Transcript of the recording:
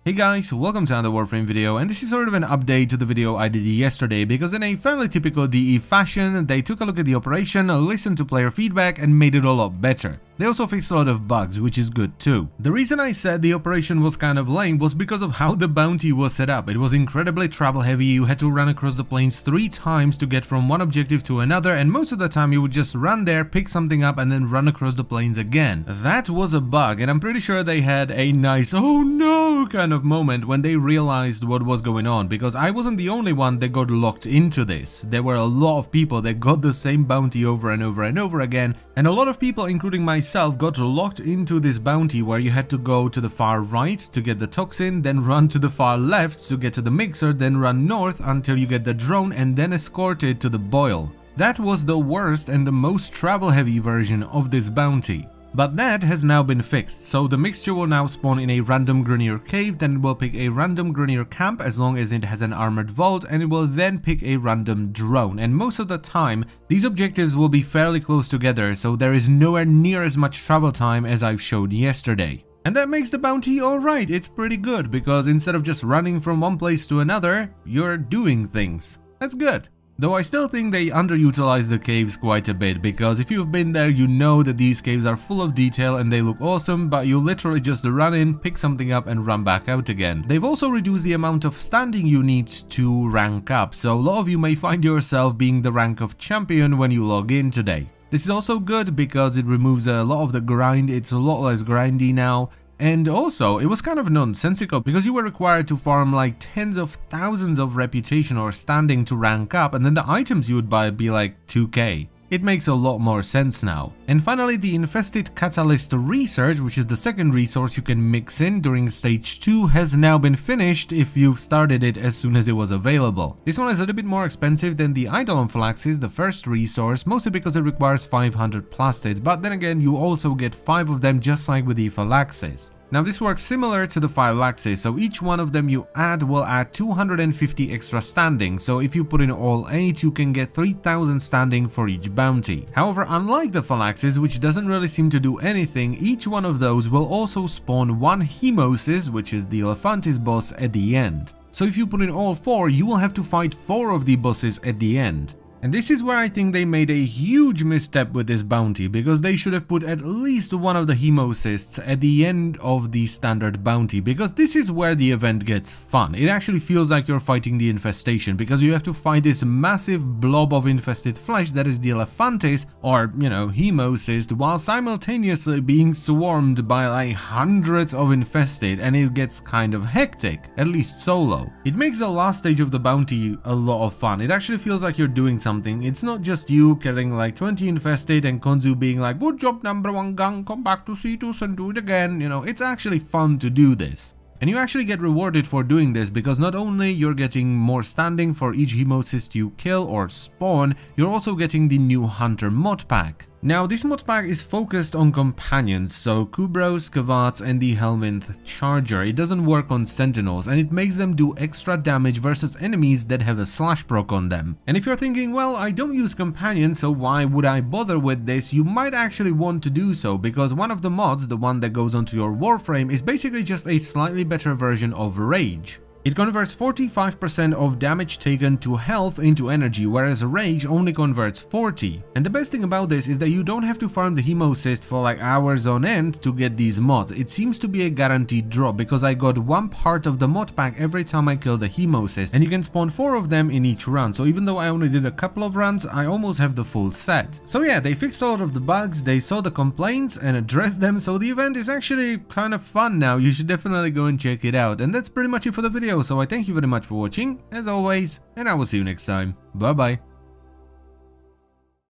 Hey guys, welcome to another Warframe video, and this is sort of an update to the video I did yesterday because in a fairly typical DE fashion, they took a look at the operation, listened to player feedback and made it a lot better. They also fixed a lot of bugs, which is good too. The reason I said the operation was kind of lame was because of how the bounty was set up. It was incredibly travel heavy, you had to run across the plains 3 times to get from one objective to another, and most of the time you would just run there, pick something up and then run across the plains again. That was a bug, and I'm pretty sure they had a nice "oh no" kind of moment when they realized what was going on, because I wasn't the only one that got locked into this. There were a lot of people that got the same bounty over and over and over again, and a lot of people, including myself, got locked into this bounty where you had to go to the far right to get the toxin, then run to the far left to get to the mixer, then run north until you get the drone and then escort it to the boil. That was the worst and the most travel heavy version of this bounty. But that has now been fixed, so the mixture will now spawn in a random Grenier cave, then it will pick a random Grenier camp as long as it has an armored vault, and it will then pick a random drone. And most of the time, these objectives will be fairly close together, so there is nowhere near as much travel time as I've showed yesterday. And that makes the bounty alright, it's pretty good, because instead of just running from one place to another, you're doing things. That's good. Though I still think they underutilize the caves quite a bit, because if you've been there you know that these caves are full of detail and they look awesome, but you literally just run in, pick something up and run back out again. They've also reduced the amount of standing you need to rank up, so a lot of you may find yourself being the rank of champion when you log in today. This is also good because it removes a lot of the grind, it's a lot less grindy now. And also, it was kind of nonsensical because you were required to farm like tens of thousands of reputation or standing to rank up, and then the items you would buy would be like 2k. It makes a lot more sense now. And finally, the Infested Catalyst research, which is the second resource you can mix in during stage 2, has now been finished if you've started it as soon as it was available. This one is a little bit more expensive than the Eidolon Phalanxes, the first resource, mostly because it requires 500 plastids, but then again you also get 5 of them just like with the Phalanxes. Now this works similar to the Phalanxes, so each one of them you add will add 250 extra standing, so if you put in all 8 you can get 3000 standing for each bounty. However, unlike the Phalanxes, which doesn't really seem to do anything, each one of those will also spawn 1 Hemosis, which is the Elephantis boss, at the end. So if you put in all 4, you will have to fight 4 of the bosses at the end. And this is where I think they made a huge misstep with this bounty, because they should have put at least one of the Hemosists at the end of the standard bounty, because this is where the event gets fun. It actually feels like you're fighting the infestation, because you have to fight this massive blob of infested flesh that is the Elephantis, or, you know, Hemosist, while simultaneously being swarmed by like hundreds of infested, and it gets kind of hectic, at least solo. It makes the last stage of the bounty a lot of fun. It actually feels like you're doing something. It's not just you killing like 20 infested and Konzu being like, "Good job, #1 gang, come back to Cetus and do it again." You know, it's actually fun to do this. And you actually get rewarded for doing this, because not only you're getting more standing for each Hemocyst you kill or spawn, you're also getting the new Hunter mod pack. Now this mod pack is focused on companions, so Kubros, Kavats and the Helminth Charger. It doesn't work on sentinels, and it makes them do extra damage versus enemies that have a slash proc on them. And if you're thinking, well, I don't use companions, so why would I bother with this, you might actually want to do so, because one of the mods, the one that goes onto your Warframe, is basically just a slightly better version of Rage. It converts 45% of damage taken to health into energy, whereas Rage only converts 40. And the best thing about this is that you don't have to farm the Hemocyst for like hours on end to get these mods. It seems to be a guaranteed drop, because I got one part of the mod pack every time I killed a Hemocyst, and you can spawn 4 of them in each run, so even though I only did a couple of runs, I almost have the full set. So yeah, they fixed a lot of the bugs, they saw the complaints and addressed them, so the event is actually kind of fun now. You should definitely go and check it out. And that's pretty much it for the video. So I thank you very much for watching, as always, and I will see you next time. Bye bye.